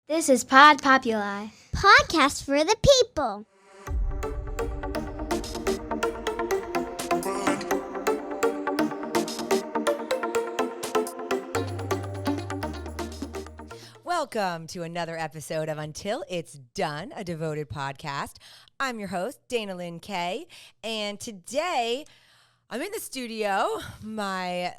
This is Pod Populi. Podcast for the people. Welcome to another episode of Until It's Done, a devoted podcast. I'm your host, Dana Kelley, and today I'm in the studio. My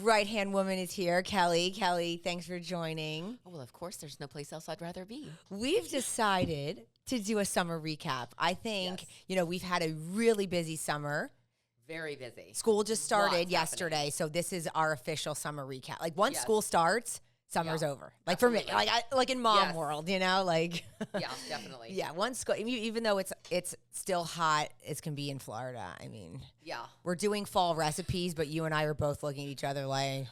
right-hand woman is here, Kelly. Kelly, thanks for joining. Oh, well, of course, there's no place else I'd rather be. We've decided to do a summer recap. I think, we've had a really busy summer. Very busy. School just started Lots yesterday, happening. so this is our official summer recap. Like, once Yes. school starts, summer's Yeah, over. Like, for me, absolutely. like in mom Yes. world, like. Yeah, definitely. Yeah, once school, even though it's still hot as can be in Florida. I mean, Yeah. we're doing fall recipes, but you and I are both looking at each other like,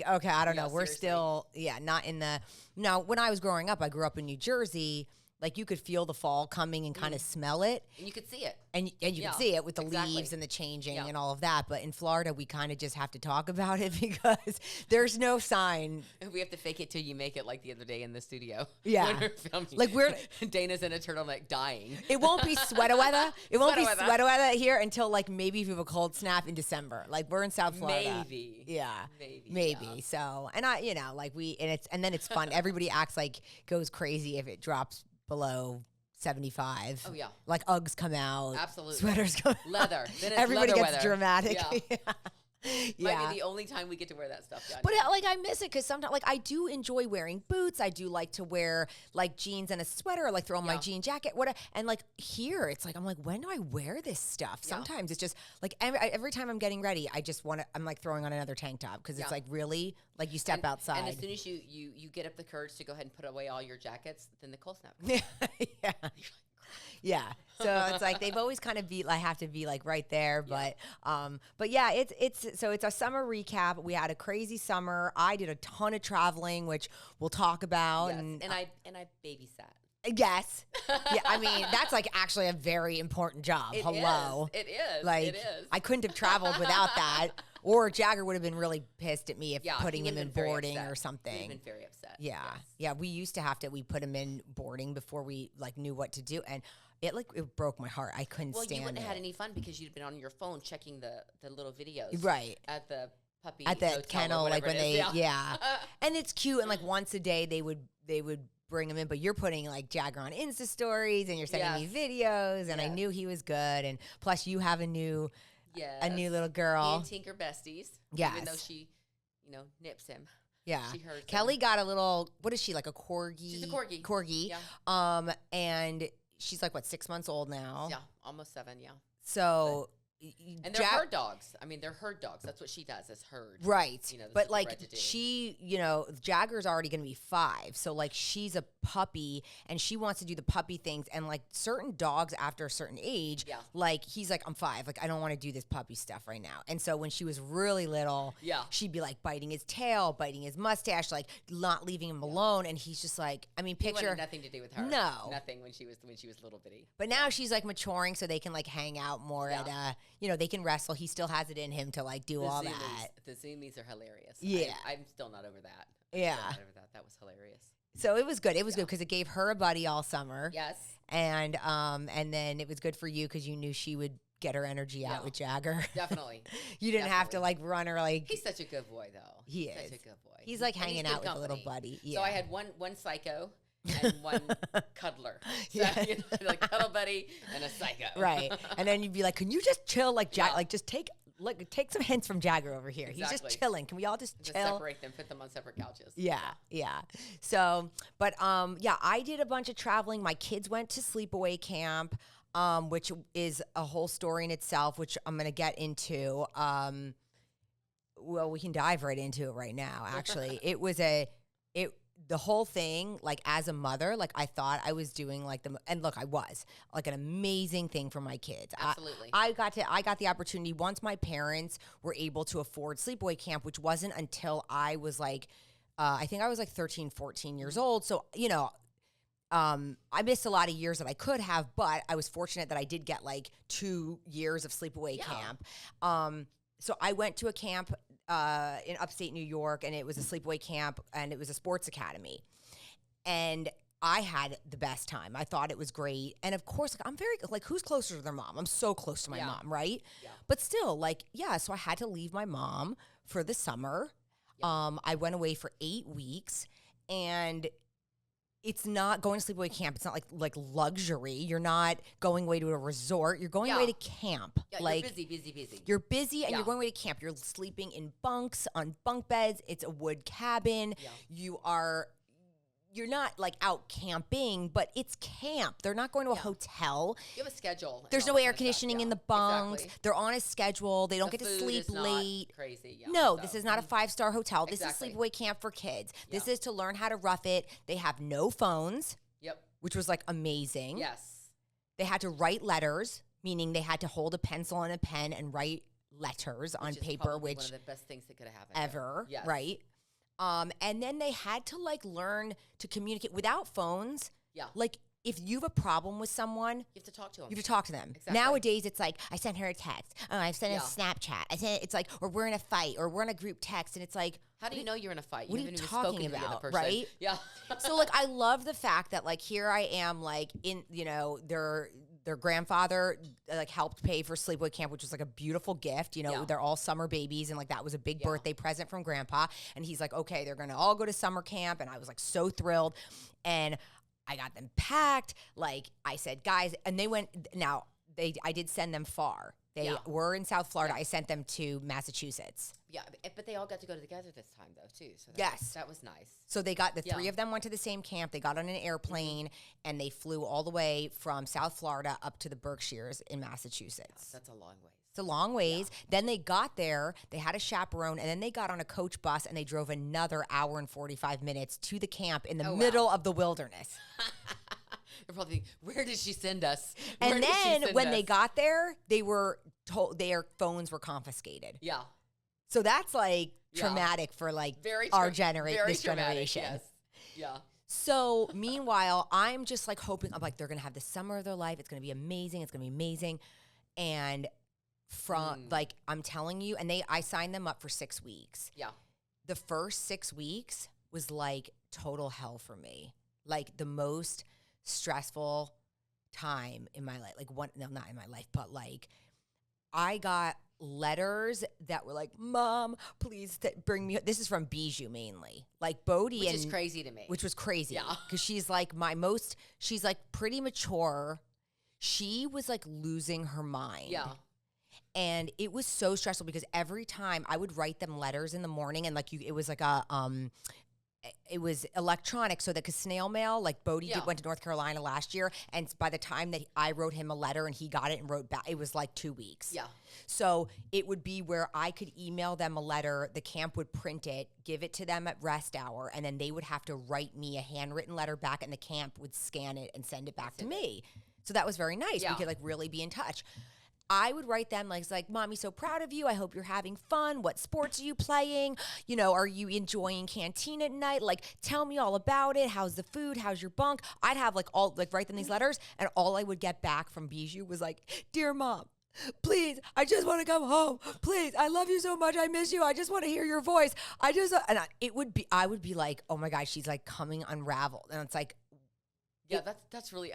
okay, I don't know. Yeah, We're seriously. still, not in the. Now, when I was growing up, I grew up in New Jersey. Like, you could feel the fall coming and kind of smell it. And you could see it. And you Yeah, can see it with the exactly. leaves and the changing Yeah. and all of that. But in Florida, we kind of just have to talk about it because there's no sign. We have to fake it till you make it, like the other day in the studio. Yeah. When we're filming. Like, Dana's in a turtleneck dying. It won't be sweater weather. It won't be Sweater weather. sweater weather here until like maybe if you have a cold snap in December. Like, we're in South Florida. Maybe. Yeah. Maybe. Yeah. So, and then it's fun. Everybody acts like goes crazy if it drops below 75. Oh, yeah. Like, Uggs come out. Absolutely. Sweaters come out. Leather. Then it's Everybody leather gets weather. dramatic. Yeah. Yeah. Might be the only time we get to wear that stuff down But here. like, I miss it because sometimes, like, I do enjoy wearing boots. I do like to wear like jeans and a sweater, or, like throw on my Yeah. jean jacket. And like here, it's like I'm like, when do I wear this stuff? Yeah. Sometimes it's just like every time I'm getting ready, I just want to. I'm like throwing on another tank top because it's Yeah. like really like you step outside. And as soon as you get up the courage to go ahead and put away all your jackets, then the cold snap. yeah. Yeah. So it's like they've always kind of I have to be like right there. But yeah, it's a summer recap. We had a crazy summer. I did a ton of traveling, which we'll talk about. Yes. And I babysat. yes. Yeah, I mean, that's like actually a very important job. It Hello. is. It is. Like, it is. I couldn't have traveled without that. Or Jagger would have been really pissed at me if Yeah, putting he him would've in been very boarding upset. or He something. would have been very upset. Yeah. Yes. Yeah. We used to have to, we put him in boarding before we like knew what to do. And it broke my heart. I couldn't Well, stand you wouldn't it. have had any fun because you'd been on your phone checking the little videos. Right. At the puppy At the hotel or kennel, like whatever when it is. they, yeah. And it's cute. And like once a day they would bring him in, but you're putting like Jagger on Insta stories and you're sending me videos and I Yes. knew he was good. And plus you have a new little Me girl. and Tinker besties. Yes. Even though she, nips him. Yeah. She hurts him. Kelly got a little, what is she, like a corgi? She's a corgi. Corgi. Yeah. And she's like, what, 6 months old now? Yeah. Almost 7. Yeah. So. And they're herd dogs. I mean, they're herd dogs. That's what she does, is herd. Right. That's But what they're like bred to do. she, Jagger's already going to be 5. So like she's a puppy and she wants to do the puppy things. And like certain dogs after a certain age, Yeah. like he's like, I'm 5. Like I don't want to do this puppy stuff right now. And so when she was really little, Yeah. she'd be like biting his tail, biting his mustache, like not leaving him alone. And he's just like, I mean, He picture. wanted nothing to do with her. No. Nothing when she was little bitty. But now she's like maturing so they can like hang out more Yeah. at, they can wrestle. He still has it in him to like do all that. The zoomies are hilarious. Yeah. I'm still not over that. Yeah. Still not over that. That was hilarious. So it was good. It was good because it gave her a buddy all summer. Yes. And then it was good for you because you knew she would get her energy out Yeah. with Jagger. Definitely. You didn't have to Definitely. like run her like. He's such a good boy, though. He He's is. such a good boy. He's like And hanging good out with a little company. buddy. Yeah. So I had one psycho and one cuddler. So, Yeah. like cuddle buddy and a psycho. Right. And then you'd be like, can you just chill? Like Yeah. like just take some hints from Jagger over here. He's Exactly. just chilling. Can we all just Just chill? separate them, put them on separate couches. Yeah, yeah. So, but yeah, I did a bunch of traveling. My kids went to sleepaway camp, which is a whole story in itself, which I'm going to get into. Well, we can dive right into it right now. Actually, the whole thing, like as a mother, like I thought I was doing like and look, I was like an amazing thing for my kids. Absolutely. I got the opportunity once my parents were able to afford sleepaway camp, which wasn't until I was like, I think I was like 13, 14 years old. So, I missed a lot of years that I could have, but I was fortunate that I did get like 2 years of sleepaway camp. So I went to a camp in upstate New York, and it was a sleepaway camp, and it was a sports academy. And I had the best time. I thought it was great. And of course, like, I'm very, like, who's closer to their mom? I'm so close to my mom, right? Yeah. But still, like, yeah, so I had to leave my mom for the summer. I went away for 8 weeks, and it's not going to sleepaway camp. It's not like luxury. You're not going away to a resort. You're going away to camp. Yeah, like, you're busy. You're busy, and you're going away to camp. You're sleeping in bunks, on bunk beds. It's a wood cabin. Yeah. You're not like out camping, but it's camp. They're not going to a hotel. You have a schedule. There's no air conditioning in the bunks. Exactly. They're on a schedule. They don't get to sleep late. Crazy. Yeah, No, this is not a 5-star hotel. This Exactly. is sleepaway camp for kids. This is to learn how to rough it. They have no phones. Yep. Which was like amazing. Yes. They had to write letters, meaning they had to hold a pencil and a pen and write letters on paper, which one of the best things that could have happened ever, Yes. right? And then they had to like learn to communicate without phones. Yeah. Like if you have a problem with someone, You have to talk to them. you have to talk to them. Exactly. Nowadays, it's like I sent her a text. Oh, I've sent a Snapchat. It's like, or we're in a fight, or we're in a group text, and it's like, How do you know you're in a fight? what are you haven't even talking spoken to the other about, person. right? Yeah. So like I love the fact that like here I am like in their grandfather like helped pay for sleepaway camp, which was like a beautiful gift. They're all summer babies, and like that was a big birthday present from grandpa. And he's like, okay, they're gonna all go to summer camp, and I was like so thrilled. And I got them packed. Like I said, guys, and they went. Now I did send them far. They were in South Florida. I sent them to Massachusetts. Yeah, but they all got to go together this time, though, too. So that was nice. So the 3 of them went to the same camp. They got on an airplane, and they flew all the way from South Florida up to the Berkshires in Massachusetts. That's a long way. It's a long ways. Then they got there, they had a chaperone, and then they got on a coach bus, and they drove another hour and 45 minutes to the camp in the middle of the wilderness. They're probably thinking, where did she send us? And then when they got there, they were told their phones were confiscated. Yeah. So that's like traumatic for like our generation, this generation. Yes. Yeah. So meanwhile, I'm just like hoping, I'm like, they're going to have the summer of their life. It's going to be amazing. It's going to be amazing. And from like, I'm telling you, and I signed them up for 6 weeks. Yeah. The first 6 weeks was like total hell for me. Like the most stressful time in my life. Like not in my life, but like I got letters that were like, Mom, please bring me. This is from Bijou mainly. Like Bodhi, which is crazy to me. Which was crazy. Yeah. Because she's like she's like pretty mature. She was like losing her mind. Yeah. And it was so stressful because every time I would write them letters in the morning, and like it was like it was electronic, so that snail mail, like Bodhi went to North Carolina last year, and by the time that I wrote him a letter and he got it and wrote back, it was like 2 weeks. Yeah. So it would be where I could email them a letter, the camp would print it, give it to them at rest hour, and then they would have to write me a handwritten letter back, and the camp would scan it and send it back to me. So that was very nice. We could like really be in touch. I would write them like, Mommy, so proud of you. I hope you're having fun. What sports are you playing? Are you enjoying canteen at night? Like, tell me all about it. How's the food? How's your bunk? I'd have write them these letters, and all I would get back from Bijou was like, Dear Mom, please, I just want to come home. Please, I love you so much. I miss you. I just want to hear your voice. I would be like, oh my gosh, she's like coming unraveled. And it's like, yeah, that's really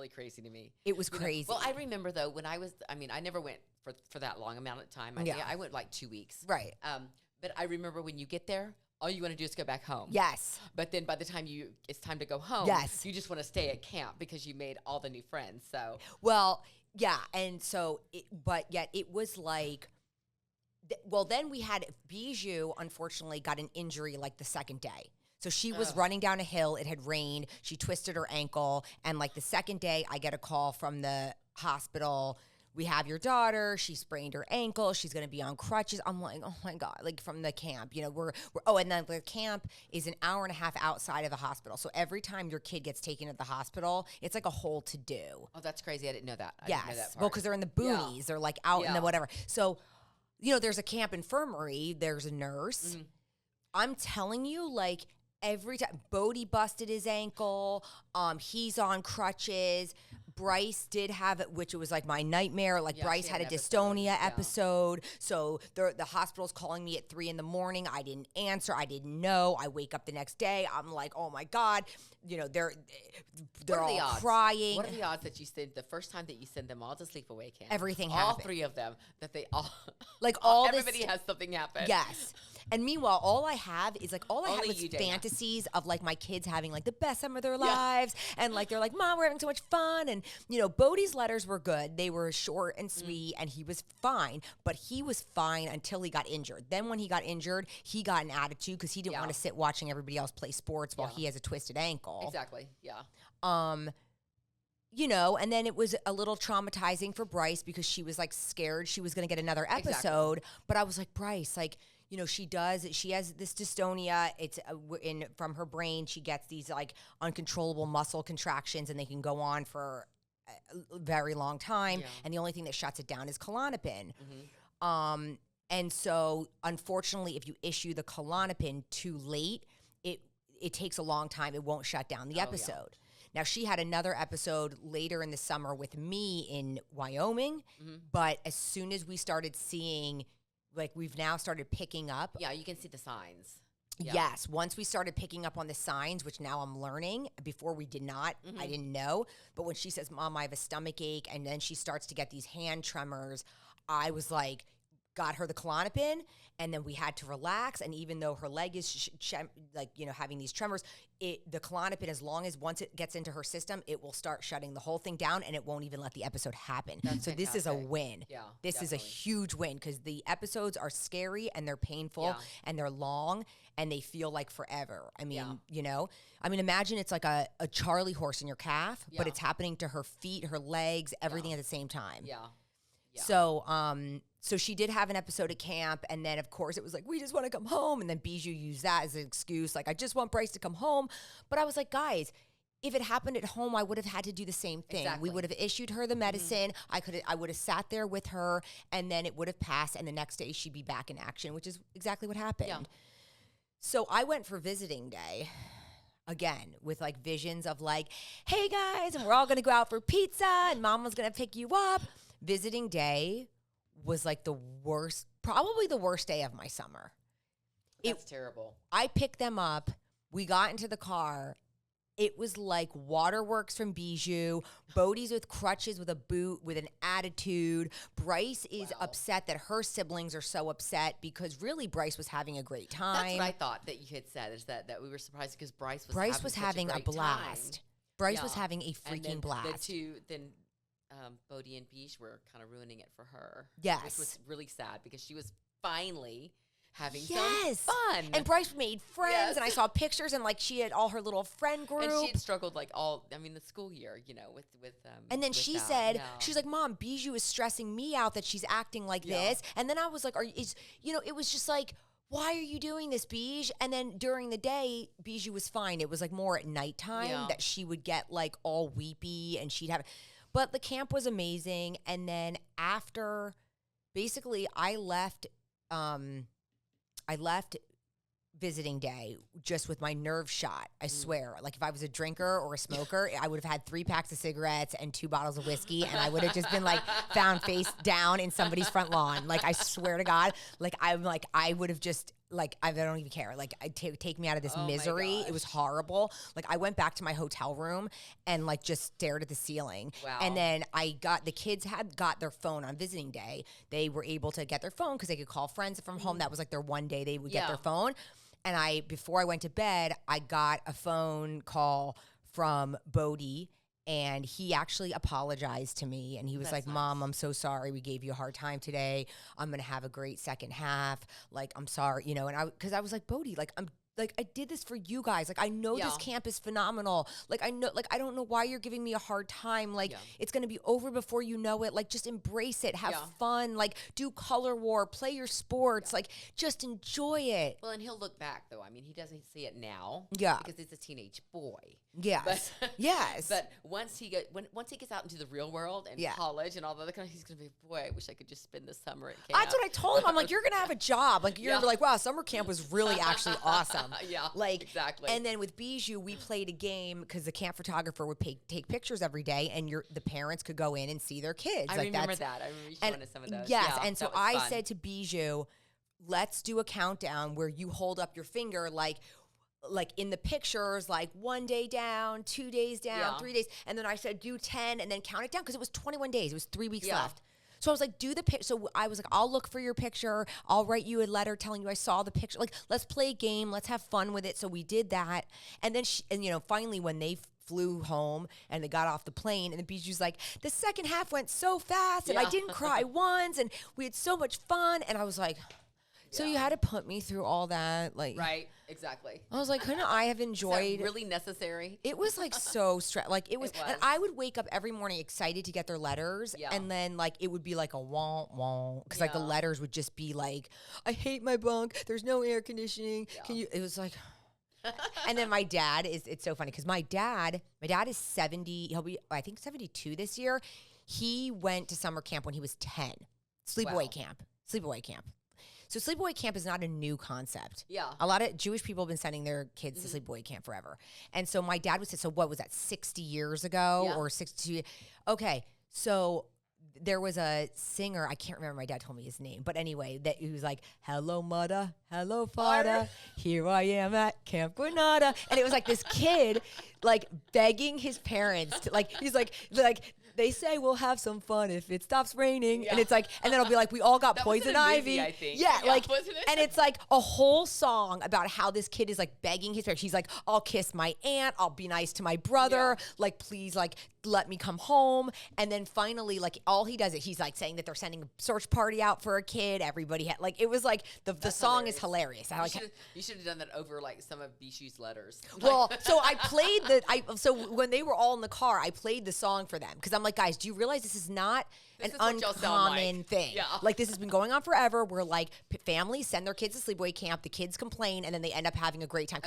crazy to me. It was crazy. Well, I remember though when I never went for that long amount of time. I went like 2 weeks. Right. But I remember when you get there, all you want to do is go back home. Yes. But then by the time it's time to go home, you just want to stay at camp because you made all the new friends. So well, yeah, and so but yet it was like. Then we had Bijou. Unfortunately, got an injury like the second day. So she was running down a hill. It had rained. She twisted her ankle. And like the second day, I get a call from the hospital. We have your daughter. She sprained her ankle. She's going to be on crutches. I'm like, oh my God, like from the camp, and then the camp is an hour and a half outside of the hospital. So every time your kid gets taken to the hospital, it's like a whole to do. Oh, that's crazy. I didn't know that. Yes. Didn't know that part. Well, because they're in the boonies. Yeah. They're like out in the whatever. So, there's a camp infirmary. There's a nurse. Mm-hmm. I'm telling you, like, every time Bodhi busted his ankle, he's on crutches. Bryce did have it, which was like my nightmare. Like Bryce had a dystonia episode. episode. So the hospital's calling me at 3 a.m. I didn't answer. I didn't know. I wake up the next day. I'm like, oh my God. You know, they're all crying. What are the odds that you send the first time that you send them all to sleepaway camp? Everything all happened. 3 of them, that they all like all everybody has something happen. Yes. And meanwhile, all I have is like Only I have is you, Dana. fantasies of like my kids having like the best time of their lives, and like they're like, Mom, we're having so much fun. And you know, Bodie's letters were good; they were short and sweet, and he was fine. But he was fine until he got injured. Then when he got injured, he got an attitude because he didn't want to sit watching everybody else play sports while he has a twisted ankle. Exactly. Yeah. You know, and then it was a little traumatizing for Bryce because she was like scared she was going to get another episode. But I was like, Bryce, like, you know, she has this dystonia. It's from her brain. She gets these like uncontrollable muscle contractions, and they can go on for a very long time. Yeah. And the only thing that shuts it down is Klonopin. Mm-hmm. And so, unfortunately, if you issue the Klonopin too late, it takes a long time. It won't shut down the episode. Yeah. Now, she had another episode later in the summer with me in Wyoming, but as soon as we started seeing, like, we've now started picking up. Yeah, you can see the signs. Yeah. Yes. Once we started picking up on the signs, which now I'm learning. Before we did not. I didn't know. But when she says, Mom, I have a stomach ache, and then she starts to get these hand tremors, I was like, got her the Klonopin, and then we had to relax. And even though her leg is like, you know, having these tremors, the Klonopin, as long as once it gets into her system, it will start shutting the whole thing down, and it won't even let the episode happen. That's so fantastic. This is a win. Yeah, this is a huge win because the episodes are scary and they're painful and they're long and they feel like forever. I mean, you know, imagine it's like a Charlie horse in your calf, but it's happening to her feet, her legs, everything at the same time. Yeah. So she did have an episode at camp, and then, of course, it was like, we just want to come home, and then Bijou used that as an excuse, like, I just want Bryce to come home. But I was like, guys, if it happened at home, I would have had to do the same thing. Exactly. We would have issued her the medicine. I would have sat there with her, and then it would have passed, and the next day she'd be back in action, which is exactly what happened. Yeah. So I went for visiting day. Again, with like visions of like, hey guys, and we're all going to go out for pizza, and Mama's going to pick you up. Visiting day was like the worst, probably the worst day of my summer. That's terrible. I picked them up. We got into the car. It was like waterworks from Bijou. Bodie's with crutches, with a boot, with an attitude. Bryce is upset that her siblings are so upset because really Bryce was having a great time. That's what I thought that you had said, is that we were surprised because Bryce was having a blast. Time. Bryce was having a freaking blast. Bodie and Bijou were kind of ruining it for her. Yes. Which was really sad because she was finally having some fun. And Bryce made friends, and I saw pictures, and like she had all her little friend group. And she had struggled like the school year, you know, with and then she said, she's like, Mom, Bijou is stressing me out that she's acting like this. And then I was like, it was just like, why are you doing this, Bijou? And then during the day, Bijou was fine. It was like more at nighttime that she would get like all weepy, and she'd have. But the camp was amazing. And then after, basically, I left visiting day just with my nerve shot. I swear. Like if I was a drinker or a smoker, I would have had 3 packs of cigarettes and 2 bottles of whiskey, and I would have just been like found face down in somebody's front lawn. Like I swear to God, like I would have just like, I don't even care. Like take me out of this misery. It was horrible. Like I went back to my hotel room and like just stared at the ceiling. Wow. And then the kids had got their phone on visiting day. They were able to get their phone because they could call friends from home. That was like their one day they would get their phone. And before I went to bed, I got a phone call from Bodie, and he actually apologized to me. And he was like, Mom, I'm so sorry. We gave you a hard time today. I'm going to have a great second half. Like, I'm sorry, you know, because I was like, Bodie, like, I did this for you guys. Like, I know this camp is phenomenal. Like, I don't know why you're giving me a hard time. Like, it's going to be over before you know it. Like, just embrace it. Have fun. Like, do color war. Play your sports. Like, just enjoy it. Well, and he'll look back, though. I mean, he doesn't see it now. Yeah. Because he's a teenage boy. Yes. Yes. But once he gets out into the real world and college and all the other kind of, he's going to be, boy, I wish I could just spend the summer at camp. That's what I told him. I'm like, you're going to have a job. Like, you're like, wow, summer camp was really actually awesome. them. Yeah, like exactly. And then with Bijou, we played a game because the camp photographer would take pictures every day, and the parents could go in and see their kids. I remember that. I remember you showing us some of those. Yes, yeah, and so I said to Bijou, let's do a countdown where you hold up your finger like in the pictures, like 1 day down, 2 days down, 3 days. And then I said, do 10 and then count it down because it was 21 days. It was 3 weeks left. So I was like, do the picture. So I was like, I'll look for your picture. I'll write you a letter telling you I saw the picture. Like, let's play a game. Let's have fun with it. So we did that. And then, finally when they flew home and they got off the plane, and the Bijou's like, the second half went so fast and I didn't cry once and we had so much fun. And I was like, so you had to put me through all that, like right, exactly. I was like, couldn't I have enjoyed? Really necessary? It was like so stressed. Like it was, and I would wake up every morning excited to get their letters, and then like it would be like a womp womp because like the letters would just be like, I hate my bunk. There's no air conditioning. Can you? It was like. And then my dad it's so funny because my dad is 70. He'll be I think 72 this year. He went to summer camp when he was 10. Sleepaway camp. So sleepaway camp is not a new concept. Yeah. A lot of Jewish people have been sending their kids to sleepaway camp forever. And so my dad would say, so what was that, 60 years ago or 62? Okay, so there was a singer, I can't remember, my dad told me his name, but anyway, that he was like, hello, mudda, hello, fada, here I am at Camp Granada. And it was like this kid, like, begging his parents to, like, he's like, they say we'll have some fun if it stops raining. And it's like, and then it'll be like, we all got poison ivy. I think. Yeah, like, wasn't it? and it's like a whole song about how this kid is like begging his parents. He's like, I'll kiss my aunt. I'll be nice to my brother. Like, please, like, let me come home. And then finally, like, all he does is he's like saying that they're sending a search party out for a kid. Everybody had, like, it was like, the song is hilarious. You should have done that over like some of Bijou's letters. Well, so I played so when they were all in the car, I played the song for them because I'm like, guys, do you realize this is not an uncommon thing? Yeah. Like, this has been going on forever. Where like families send their kids to sleepaway camp, the kids complain, and then they end up having a great time.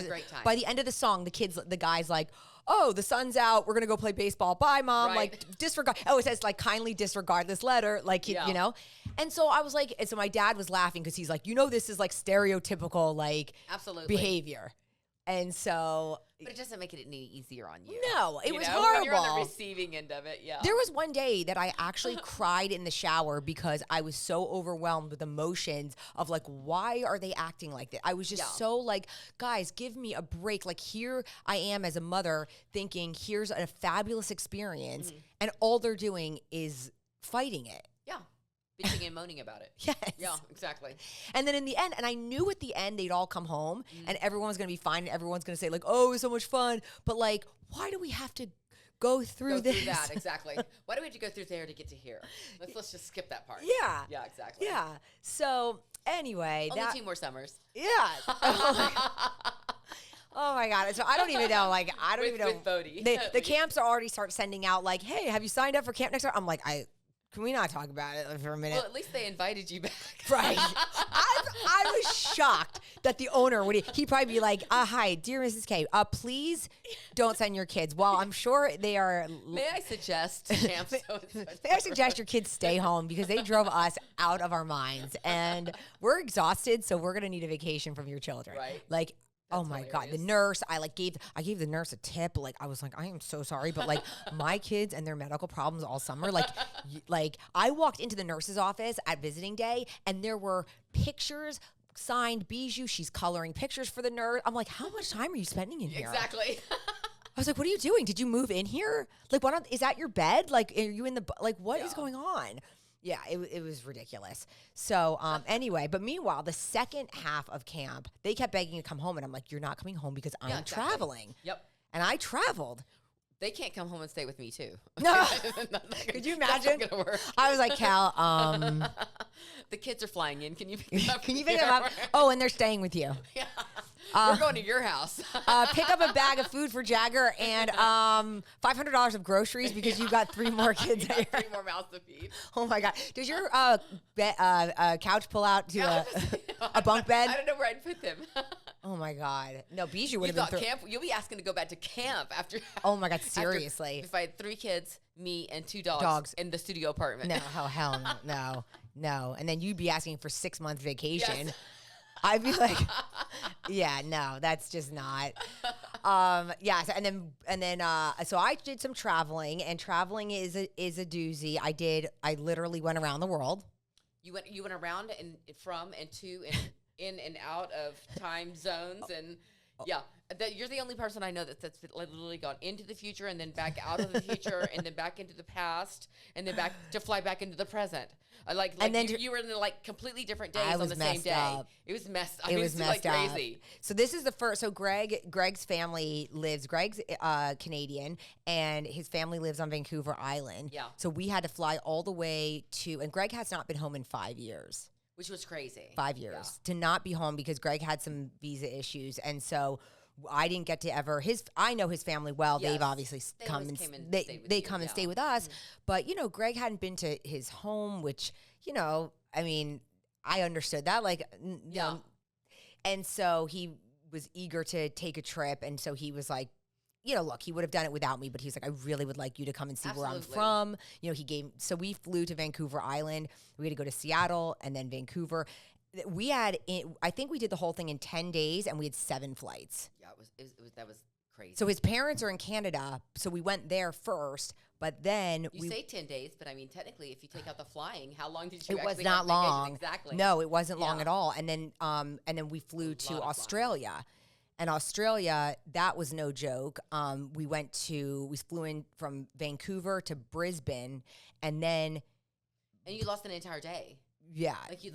By the end of the song, the guy's like, oh, the sun's out. We're gonna go play baseball. Bye, mom. Right. Like, disregard. Oh, it says like, kindly disregard this letter. Like, you know. And so I was like, and so my dad was laughing because he's like, this is like stereotypical like behavior. And so, but it doesn't make it any easier on you. No, it was horrible. When you're on the receiving end of it, There was one day that I actually cried in the shower because I was so overwhelmed with emotions of like, why are they acting like that? I was just so like, guys, give me a break. Like, here I am as a mother thinking, here's a fabulous experience, and all they're doing is fighting it. Yeah. Bitching and moaning about it. Yes. Yeah, exactly. And then in the end, and I knew at the end they'd all come home and everyone was going to be fine and everyone's going to say like, oh, it was so much fun. But like, why do we have to go through this? Through that, exactly. Why do we have to go through there to get to here? Let's just skip that part. Yeah. Yeah, exactly. Yeah. So anyway. Only 2 more summers. Yeah. Oh my God. So I don't even know. Like, I don't even know. With Bodie. The camps are already start sending out like, hey, have you signed up for camp next year? I'm like, can we not talk about it for a minute? Well, at least they invited you back. Right. I was shocked that the owner he'd probably be like, hi, dear Mrs. K, please don't send your kids. Well, I'm sure they are. May I suggest camp? May I suggest your kids stay home because they drove us out of our minds and we're exhausted. So we're going to need a vacation from your children. Right. Like, oh my God, the nurse, I gave the nurse a tip. Like, I was like, I am so sorry. But like my kids and their medical problems all summer, like I walked into the nurse's office at visiting day and there were pictures signed Bijou. She's coloring pictures for the nurse. I'm like, how much time are you spending in here? Exactly. I was like, what are you doing? Did you move in here? Like, is that your bed? Like, are you in what is going on? Yeah, it was ridiculous. So anyway, but meanwhile, the second half of camp, they kept begging to come home. And I'm like, you're not coming home because I'm traveling. Yep. And I traveled. They can't come home and stay with me too. No. Could you imagine? That's not gonna work. I was like, Cal, the kids are flying in. Can you pick them up? Can you pick them up? Oh, and they're staying with you. Yeah. We're going to your house. Pick up a bag of food for Jagger and $500 of groceries because you've got 3 more kids. 3 more mouths to feed. Oh my God! Does your couch pull out to a bunk bed? I don't know where I'd put them. Oh my God! No, Bijou would You have been. thought camp? You'll be asking to go back to camp after. Oh my God! Seriously. If I had 3 kids, me, and 2 dogs in the studio apartment. No, hell no. And then you'd be asking for 6-month vacation. Yes. I'd be like, yeah, no, that's just not. Yeah. So, so I did some traveling, and traveling is a doozy. I literally went around the world. You went around and from and to and in and out of time zones and yeah. You're the only person I know that's literally gone into the future and then back out of the future and then back into the past and then back to fly back into the present. And then you were in like completely different days on the same day. Up. It was messed. It was messed like up. Crazy. So this is the first. So Greg's family lives. Greg's Canadian, and his family lives on Vancouver Island. Yeah. So we had to fly all the way to, and Greg has not been home in 5 years. Which was crazy. 5 years to not be home because Greg had some visa issues, and so I didn't get to ever. I know his family well. Yes. They've obviously come and they come and stay with us. But Greg hadn't been to his home, which I mean, I understood that. And so he was eager to take a trip, and so he was like, look, he would have done it without me, but he's like, I really would like you to come and see where I'm from. So we flew to Vancouver Island. We had to go to Seattle and then Vancouver. I think we did the whole thing in 10 days, and we had 7 flights. Yeah, that was crazy. So his parents are in Canada, so we went there first, but then you say 10 days, but I mean, technically, if you take out the flying, how long did you It actually was not have long. Exactly. No, it wasn't long at all. And then we flew to Australia. And Australia, that was no joke. We flew in from Vancouver to Brisbane, and you lost an entire day. Yeah, you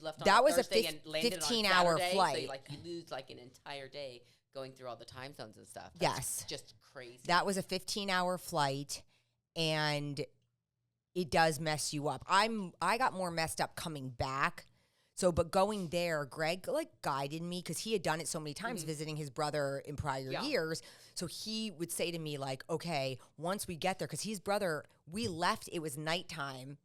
left on that was Thursday a and landed 15-hour on Saturday, flight. So you lose like an entire day going through all the time zones and stuff. Yes, just crazy. That was a 15-hour flight, and it does mess you up. I got more messed up coming back. So, but going there, Greg guided me because he had done it so many times visiting his brother in prior years. So he would say to me okay, once we get there, because his brother, we left, it was nighttime.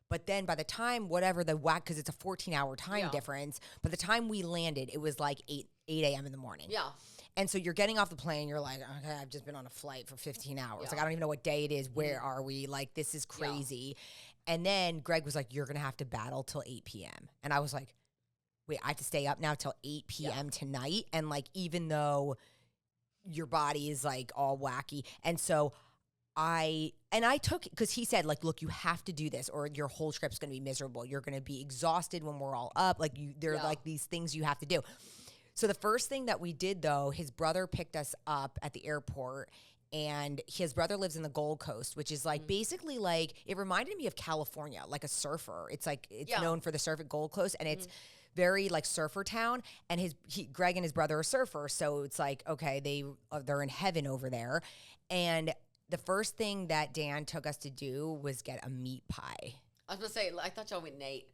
But then by the time because it's a 14-hour time difference, by the time we landed, it was like 8 a.m. in the morning. Yeah. And so you're getting off the plane, you're like, okay, I've just been on a flight for 15 hours. Yeah. Like, I don't even know what day it is. Where are we? Like, this is crazy. Yeah. And then Greg was like, you're going to have to battle till 8 p.m. And I was like, wait, I have to stay up now till 8 p.m. tonight? And even though your body is all wacky. And so I took, because he said, look, you have to do this or your whole trip's going to be miserable. You're going to be exhausted when we're all up. There are these things you have to do. So the first thing that we did, though, his brother picked us up at the airport, and his brother lives in the Gold Coast, which is basically it reminded me of California, like a surfer. It's known for the surf at Gold Coast, and it's very surfer town. And Greg and his brother are surfers, so it's okay, they're in heaven over there. And the first thing that Dan took us to do was get a meat pie. I was going to say, I thought y'all went Nate.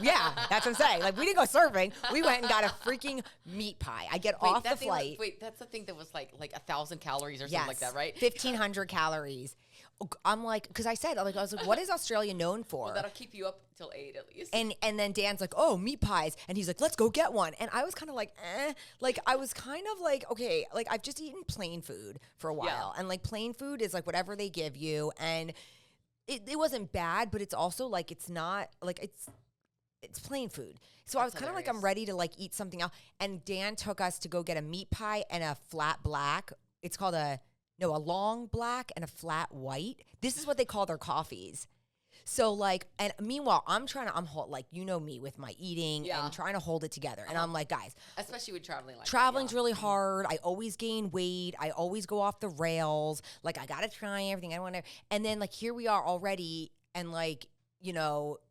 Yeah, that's what I'm saying. We didn't go surfing. We went and got a freaking meat pie. I get off the flight. That's the thing that was like 1,000 calories or something like that, right? 1,500 calories. I'm because I said, I was like, what is Australia known for? Well, that'll keep you up till 8 at least. And then Dan's like, oh, meat pies. And he's like, let's go get one. And I was kind of eh. I was kind of okay, I've just eaten plain food for a while. Yeah. And plain food is whatever they give you. And it wasn't bad, but it's also it's not, it's plain food. So I was kind of I'm ready to eat something else. And Dan took us to go get a meat pie and a flat black. It's called a long black and a flat white. This is what they call their coffees. So and meanwhile, I'm me with my eating and trying to hold it together. And I'm like, guys. Especially with traveling Traveling's really hard. I always gain weight. I always go off the rails. I got to try everything. I don't want to. And then here we are already. And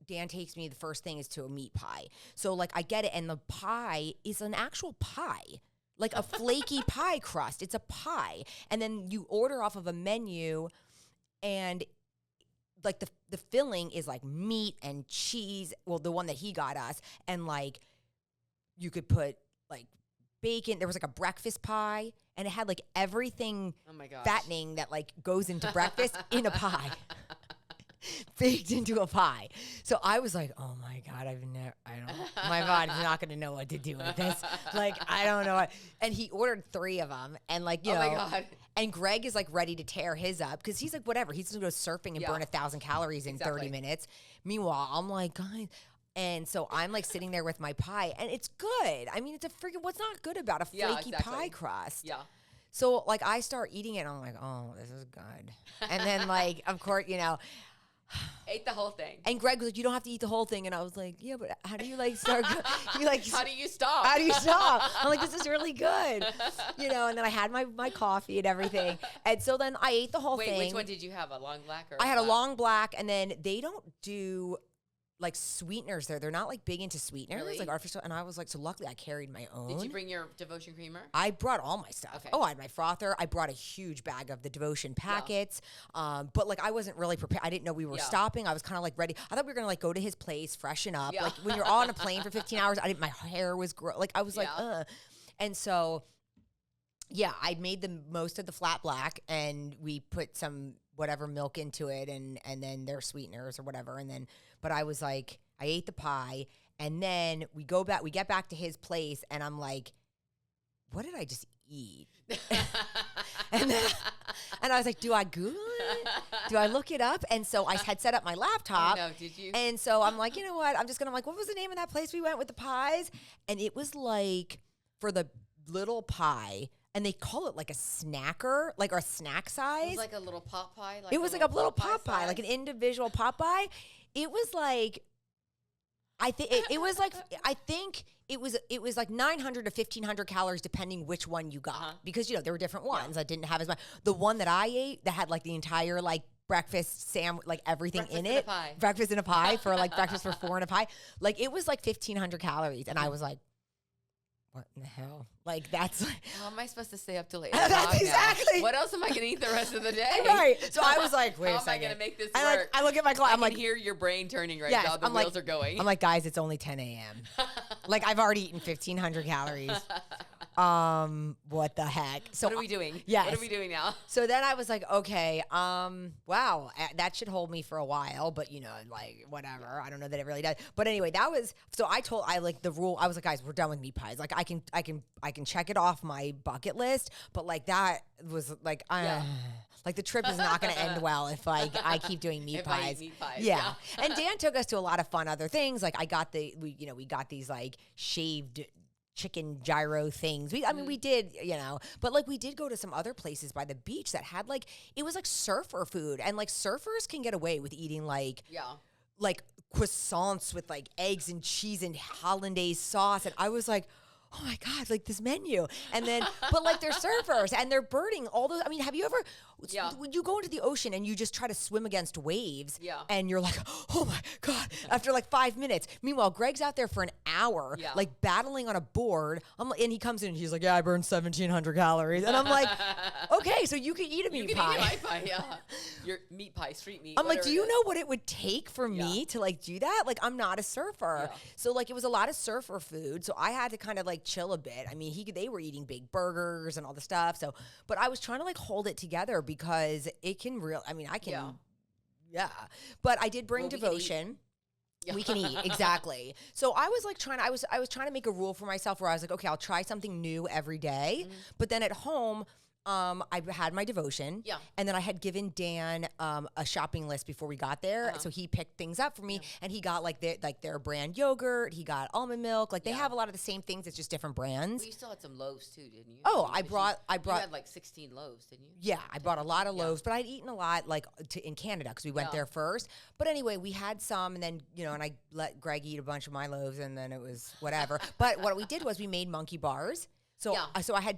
Dan takes me, the first thing is to a meat pie. So I get it. And the pie is an actual pie. A flaky pie crust. It's a pie. And then you order off of a menu, and the filling is meat and cheese. Well, the one that he got us. And you could put bacon. There was a breakfast pie, and it had everything fattening that goes into breakfast in a pie. Baked into a pie. So I was like, oh my God, my body's not going to know what to do with this. I don't know. And he ordered 3 of them. And oh my God. And Greg is ready to tear his up because he's whatever. He's going to go surfing and burn 1,000 calories in 30 minutes. Meanwhile, I'm guys, And so I'm like sitting there with my pie, and it's good. I mean, it's a freaking, what's not good about a flaky pie crust? Yeah. So like I start eating it, and I'm like, oh, this is good. And then like, of course, Ate the whole thing. and Greg was like, you don't have to eat the whole thing. And I was like, yeah, but how do you like start? You like, How do you stop? how do you stop? I'm like, this is really good. And then I had my coffee and everything. And so then I ate the whole thing. Wait, which one did you have? A long black or I had a black? long black, and then they don't do like sweeteners there. They're not like big into sweeteners, Really? like artificial. And I was like, so luckily I carried my own. Did you bring your devotion creamer? I brought all my stuff. Okay. Oh, I had my frother. I brought a huge bag of the devotion packets. But like I wasn't really prepared. I didn't know we were stopping. I was kind of like ready. I thought we were gonna like go to his place, freshen up. Yeah. Like when you're on a plane for 15 hours, my hair was like I was like, And so yeah, I made the most of the flat black, and we put some whatever milk into it, and then their sweeteners or whatever. And then, but I was like, I ate the pie, and then we get back to his place, and I'm like, what did I just eat? and I was like, do I Google it? Do I look it up? And so I had set up my laptop. Oh, no, did you? And so I'm like, you know what? I'm just gonna what was the name of that place we went with the pies? And it was like for the little pie. And they call it like a snacker, like or a snack size. It was like a little pot pie. It was like a little pot pie, size? like an individual pot pie. It was like, I think it was like it was like 900 to 1,500 calories depending which one you got, because there were different ones that didn't have as much. The one that I ate that had like the entire like breakfast like everything Breakfast in in it, a pie. breakfast in a pie for like breakfast for 4 in a pie. Like it was like 1,500 calories, and I was like, what in the hell? Like that's like, How am I supposed to stay up till 8 That's o'clock now? exactly. What else am I going to eat the rest of the day? right. So I was like, wait How a am I second. going to make this And work? I look at my clock. I I'm can like, hear your brain turning right yes, now. The I'm wheels like, are going. I'm like, guys, it's only 10 a.m. Like I've already eaten 1,500 calories. What the heck? So what are we doing? Yes. What are we doing now? So then I was like, okay, wow, that should hold me for a while, but like whatever. I don't know that it really does. But anyway, I like the rule. I was like, guys, we're done with meat pies. Like I can check it off my bucket list, but like that was like, like the trip is not going to end well if I keep doing meat If pies. I eat meat pies, Yeah. And Dan took us to a lot of fun other things. Like we got these like shaved chicken gyro things. We did, but like we did go to some other places by the beach that had like, it was like surfer food, and like surfers can get away with eating like croissants with like eggs and cheese and hollandaise sauce. And I was like, oh my God, like this menu. And then, but like they're surfers and they're birding all those. I mean, have you ever, when you go into the ocean and you just try to swim against waves and you're like, oh my God, after like 5 minutes. Meanwhile, Greg's out there for an hour, like battling on a board. And he comes in and he's like, yeah, I burned 1,700 calories. And I'm like, okay, so you can eat a meat pie. You can eat a meat pie, yeah. Your meat pie, street meat. I'm like, do you know what it would take for me to like do that? Like, I'm not a surfer. So like, it was a lot of surfer food. So I had to kind of like chill a bit. I mean, they were eating big burgers and all the stuff. So, but I was trying to like hold it together because it can I can, but I did bring devotion. We can eat, exactly. So I was like I was trying to make a rule for myself where I was like, okay, I'll try something new every day. But then at home, I had my devotion, and then I had given Dan a shopping list before we got there, so he picked things up for me, and he got like their brand yogurt, he got almond milk, like they have a lot of the same things, it's just different brands. Well, you still had some loaves too, didn't you? Oh, I brought. You had like 16 loaves, didn't you? Yeah, I brought a lot of loaves, but I'd eaten a lot like in Canada because we went there first. But anyway, we had some, and then and I let Greg eat a bunch of my loaves, and then it was whatever. But what we did was we made monkey bars. So I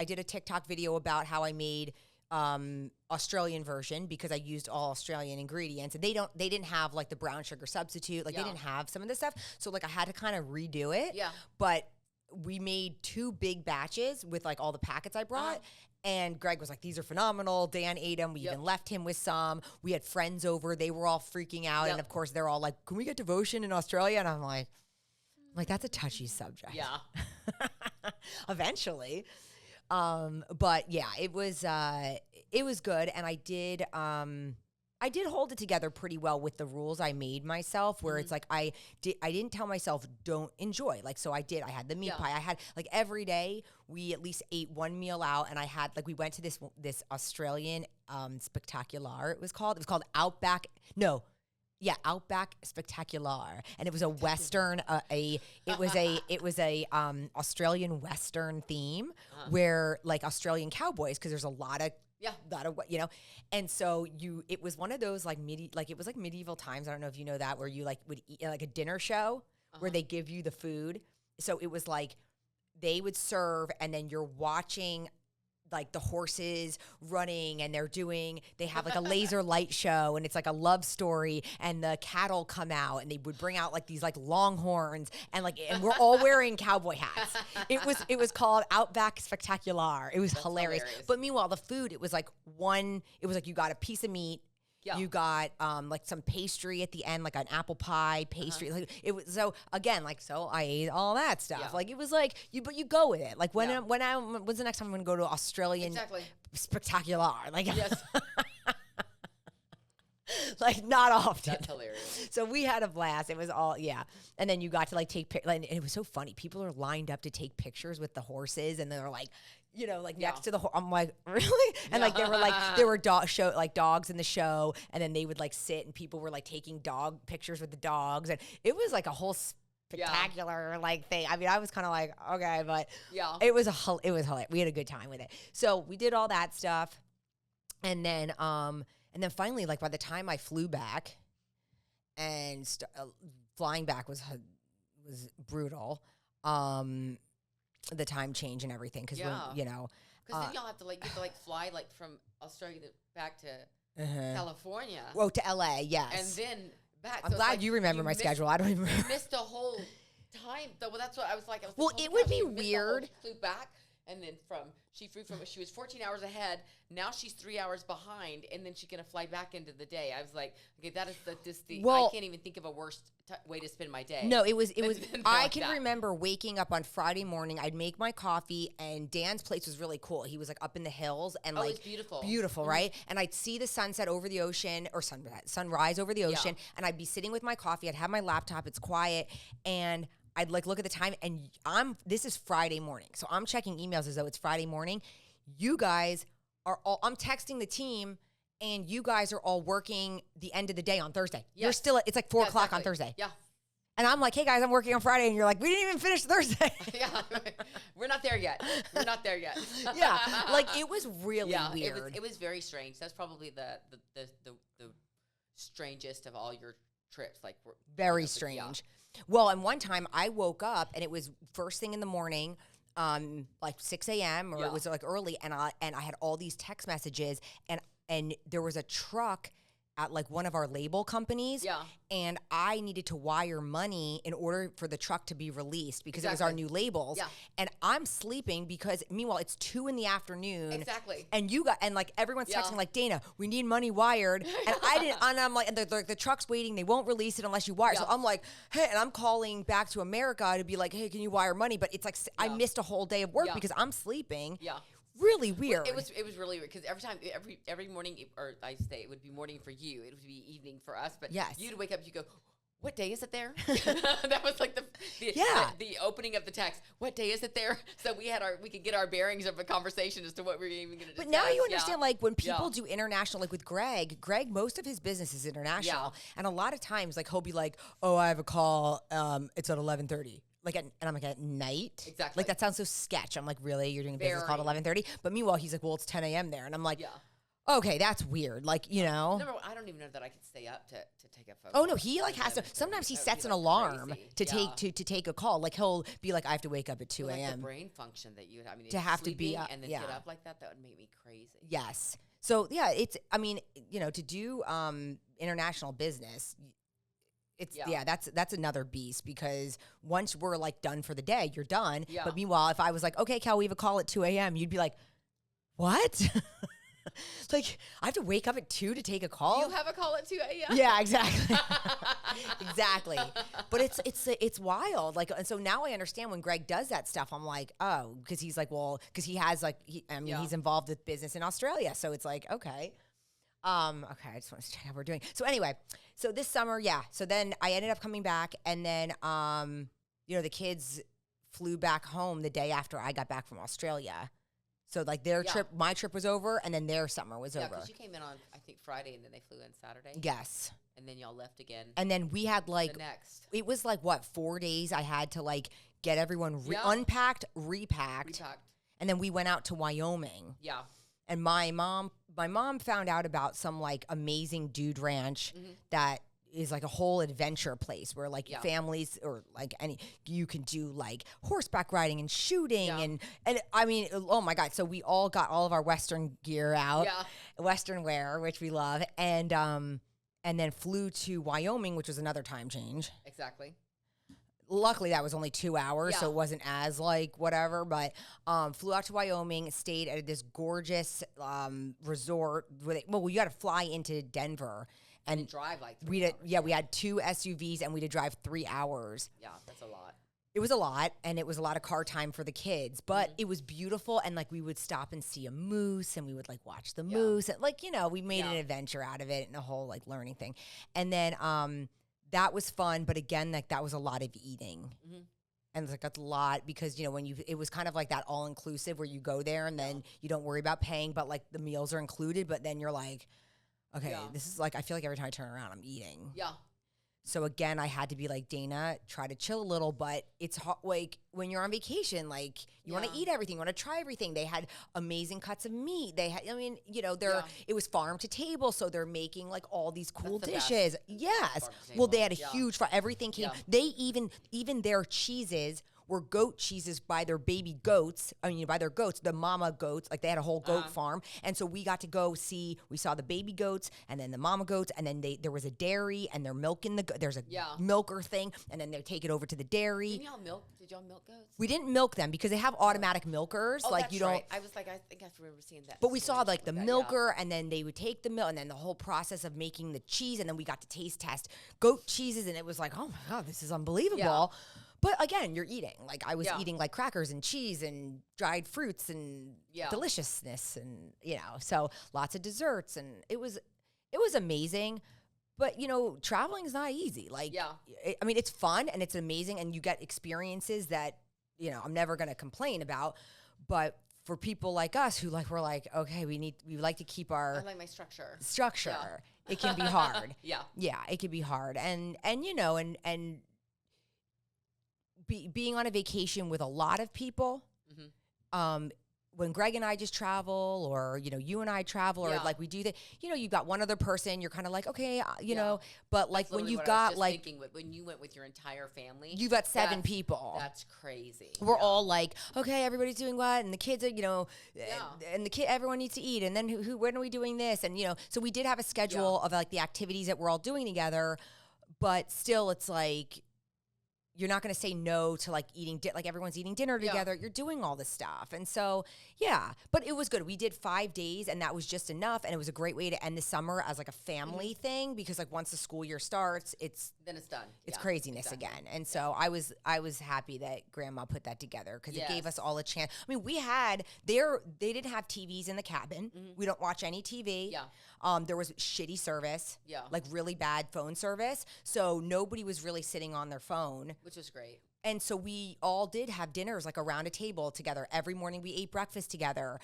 did a TikTok video about how I made Australian version because I used all Australian ingredients, and they didn't have like the brown sugar substitute, like they didn't have some of this stuff. So like I had to kind of redo it. Yeah. But we made 2 big batches with like all the packets I brought. And Greg was like, these are phenomenal. Dan ate them. We even left him with some. We had friends over. They were all freaking out. And of course they're all like, can we get devotion in Australia? And I'm like, that's a touchy subject. Yeah. Eventually. But yeah, it was good. And I did hold it together pretty well with the rules I made myself, where it's like, I didn't tell myself don't enjoy. Like, so I had the meat pie. I had like every day we at least ate 1 meal out, and I had like, we went to this Australian, spectacular. It was called Outback. No. Yeah, Outback Spectacular, and it was a Western, it was a Australian Western theme where like Australian cowboys, because there's a lot of and so it was one of those like it was like medieval times. I don't know if you know that, where you like would eat like a dinner show where they give you the food. So it was like they would serve, and then you're watching like the horses running, and they have like a laser light show, and it's like a love story, and the cattle come out, and they would bring out like these like longhorns, and we're all wearing cowboy hats. It was called Outback Spectacular. It was hilarious. But meanwhile, the food, it was like you got a piece of meat. Yeah. You got like some pastry at the end, like an apple pie pastry. Like it was so I ate all that stuff. Yeah. Like it was like but you go with it. Like when's the next time I'm going to go to Australian Spectacular? Like yes. Like not often. That's hilarious. So we had a blast. It was all and then you got to like take and it was so funny. People are lined up to take pictures with the horses, and they're like, next to the horse. I'm like, really? And like there were dogs in the show, and then they would like sit, and people were like taking dog pictures with the dogs, and it was like a whole spectacular like thing. I mean, I was kind of like, okay, but it was hilarious. We had a good time with it. So we did all that stuff, and then finally, like by the time I flew back, and flying back was brutal. The time change and everything, because because then y'all have to fly like from Australia back to California. Well, to LA, yes, and then back. I'm glad you remember my schedule. I don't even remember. You missed a whole time. Well, that's what I was like. It would be weird. Flew back, and then she was 14 hours ahead. Now she's 3 hours behind, and then she's gonna fly back into the day. I was like, okay, that is I can't even think of a worse way to spend my day. No, it was. I can remember waking up on Friday morning. I'd make my coffee, and Dan's place was really cool. He was like up in the hills, and it was beautiful, right? And I'd see the sunset over the ocean, or sunrise over the ocean, and I'd be sitting with my coffee. I'd have my laptop. It's quiet, and I'd like look at the time, and this is Friday morning, so I'm checking emails as though it's Friday morning. You guys are all. I'm texting the team, and you guys are all working the end of the day on Thursday. Yes. You're still. It's like 4 o'clock on Thursday. Yeah. And I'm like, hey guys, I'm working on Friday, and you're like, we didn't even finish Thursday. Yeah, we're not there yet. Yeah, like it was really weird. It was very strange. That's probably the strangest of all your trips. Like very strange. Yeah. Well, and one time I woke up, and it was first thing in the morning. Like 6 a.m. or it was like early, and I had all these text messages, and there was a truck at like one of our label companies, and I needed to wire money in order for the truck to be released because it was our new labels, and I'm sleeping because meanwhile it's 2 p.m. and like everyone's texting like, Dana, we need money wired, and I didn't, and I'm like, and the truck's waiting, they won't release it unless you wire. So I'm like, hey, and I'm calling back to America to be like, hey, can you wire money? But it's like I missed a whole day of work because I'm sleeping. Really weird. It was really weird because every morning, or I say it would be morning for you, it would be evening for us. But you'd wake up, you go, what day is it there? That was like the opening of the text. What day is it there? So we could get our bearings of a conversation as to what we're even going to discuss. But now you understand, like when people do international, like with Greg, most of his business is international, and a lot of times, like he'll be like, oh, I have a call. It's at 11:30. And I'm like, at night? Exactly. Like, that sounds so sketch. I'm like, really? You're doing a business call at 11:30? But meanwhile, he's like, well, it's 10 a.m. there. And I'm like, okay, that's weird. Like, you know. Number one, I don't even know that I could stay up to take a phone call. Oh, no, he like has to. Sometimes he sets an alarm to take a call. Like, he'll be like, I have to wake up at 2 a.m. Like the brain function that you would, to have to be up and then get up like that would make me crazy. Yes. So, to do international business, that's another beast, because once we're like done for the day, you're done. Yeah. But meanwhile, if I was like, okay, Cal, we have a call at 2 a.m., you'd be like, what? Like, I have to wake up at 2 to take a call? You have a call at 2 a.m.? Yeah, exactly. Exactly. But it's wild. Like, and so now I understand when Greg does that stuff, I'm like, oh, because he's like, well, because he has like, he's involved with business in Australia. So it's like, okay. Okay, I just want to check how we're doing. So anyway, so this summer, so then I ended up coming back, and then, the kids flew back home the day after I got back from Australia. So like their trip, my trip was over, and then their summer was over. Yeah, because you came in on, I think, Friday, and then they flew in Saturday. Yes. And then y'all left again. And then we had like, the next. it was like, what, 4 days I had to like get everyone unpacked, repacked. And then we went out to Wyoming. Yeah. And my mom found out about some like amazing dude ranch that is like a whole adventure place where like families or like you can do like horseback riding and shooting and I mean, oh my God. So we all got all of our Western gear out, Western wear, which we love. And then flew to Wyoming, which was another time change. Exactly. Luckily, that was only 2 hours, so it wasn't as like whatever. But flew out to Wyoming, stayed at this gorgeous resort. You got to fly into Denver and drive like 3 hours. We had 2 SUVs and we had to drive 3 hours. Yeah, that's a lot. It was a lot, and it was a lot of car time for the kids, but it was beautiful. And like we would stop and see a moose, and we would like watch the moose, and like we made an adventure out of it and a whole like learning thing. And then that was fun, but again, like that was a lot of eating. And it's like a lot because it was kind of like that all inclusive where you go there and then you don't worry about paying, but like the meals are included. But then you're like, okay, this is like I feel like every time I turn around, I'm eating. Yeah. So again, I had to be like, Dana, try to chill a little, but it's hot. Like when you're on vacation, like you want to eat everything, you want to try everything. They had amazing cuts of meat. They had, it was farm to table. So they're making like all these cool dishes. Yes. Well, they had a huge, everything came, they even their cheeses were goat cheeses by their baby goats. I mean, by their goats, the mama goats, like they had a whole goat farm. And so we got to go we saw the baby goats and then the mama goats. And then there was a dairy and they're milking there's a milker thing. And then they take it over to the dairy. Did y'all milk goats? We didn't milk them because they have automatic milkers. Oh, like that's you don't. right. I was like, I think I remember seeing that. But we saw like the milker and then they would take the milk and then the whole process of making the cheese. And then we got to taste test goat cheeses. And it was like, oh my God, this is unbelievable. Yeah. But again, you're eating. Like I was eating like crackers and cheese and dried fruits and deliciousness and so lots of desserts and it was amazing. But traveling is not easy. Like I mean, it's fun and it's amazing and you get experiences that I'm never going to complain about. But for people like us who we're like, okay, we like to keep our I like my structure. Yeah. It can be hard. Yeah, it can be hard and being on a vacation with a lot of people, when Greg and I just travel or, you and I travel or like we do that, you've got one other person, you're kind of like, okay, but like when you've got like, when you went with your entire family, you've got 7 people. That's crazy. We're all like, okay, everybody's doing what? And the kids are, and everyone needs to eat. And then when are we doing this? And, so we did have a schedule of like the activities that we're all doing together, but still it's like, you're not going to say no to like eating, like everyone's eating dinner together. You're doing all this stuff. And so, but it was good. We did 5 days and that was just enough. And it was a great way to end the summer as like a family thing because like once the school year starts, then it's done. It's craziness again. And so I was happy that Grandma put that together because it gave us all a chance. I mean, they didn't have TVs in the cabin. We don't watch any TV. There was shitty service, like really bad phone service. So nobody was really sitting on their phone. Which was great. And so we all did have dinners like around a table together. Every morning we ate breakfast together.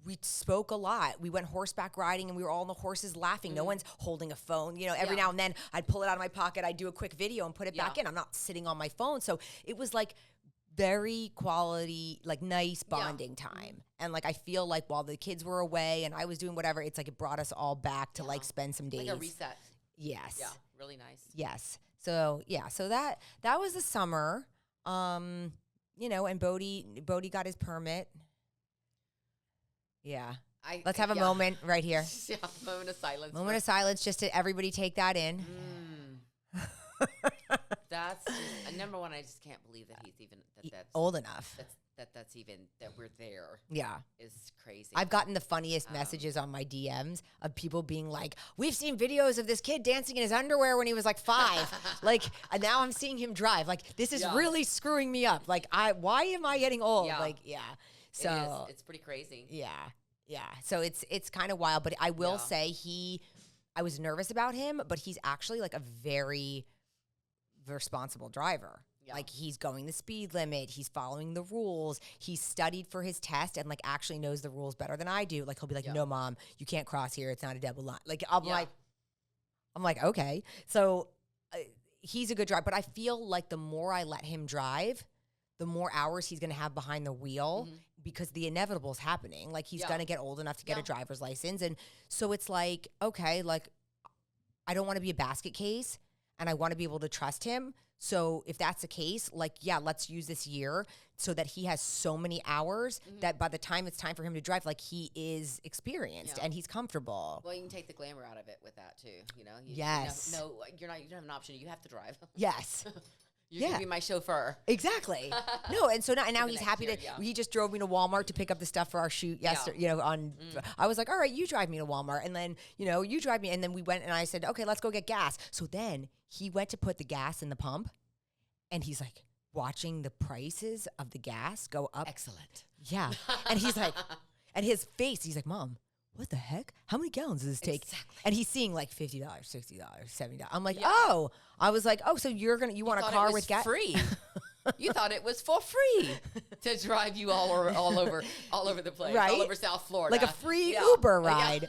We spoke a lot. We went horseback riding and we were all on the horses laughing. No one's holding a phone. Every now and then I'd pull it out of my pocket. I'd do a quick video and put it back in. I'm not sitting on my phone. So it was like very quality, like nice bonding time. And like I feel like while the kids were away and I was doing whatever, it's like it brought us all back to like spend some days. Like a reset. Yes. Yeah, really nice. Yes. So so that was the summer, and Bodie got his permit. Yeah, let's have a moment right here. Yeah, moment of silence. Moment of silence, just to everybody take that in. That's number one. I just can't believe that he's even that's old enough. That's even that we're there. Yeah, is crazy. I've gotten the funniest messages on my DMs of people being like, "We've seen videos of this kid dancing in his underwear when he was like 5, like, and now I'm seeing him drive. Like, this is really screwing me up. Like, why am I getting old? Yeah. Like, so it's pretty crazy. Yeah. So it's kind of wild, but I will say I was nervous about him, but he's actually like a very responsible driver. Like he's going the speed limit. He's following the rules. He's studied for his test and like actually knows the rules better than I do. Like he'll be like, no, Mom, you can't cross here. It's not a double line. Like I'm like, I'm like, okay. So he's a good driver, but I feel like the more I let him drive, the more hours he's going to have behind the wheel because the inevitable is happening. Like he's going to get old enough to get a driver's license. And so it's like, okay, like I don't want to be a basket case and I want to be able to trust him. So if that's the case, like, yeah, let's use this year so that he has so many hours that by the time it's time for him to drive, like he is experienced and he's comfortable. Well, you can take the glamour out of it with that too. You know? Yes. No, you're not. You don't have an option. You have to drive. Yes. You're gonna be my chauffeur. Exactly. No, and so now he's happy year, to. He just drove me to Walmart to pick up the stuff for our shoot yesterday. You know, I was like, all right, you drive me to Walmart, and then you drive me, and then we went, and I said, okay, let's go get gas. So then he went to put the gas in the pump, and he's like watching the prices of the gas go up. Excellent. Yeah, and he's like, and his face, he's like, Mom, what the heck? How many gallons does this take? Exactly. And he's seeing like $50, $60, $70. I'm like, oh, I was like, oh, so you want a car with gas? Free. You thought it was for free to drive you all over the place, right? all over South Florida, like a free Uber ride.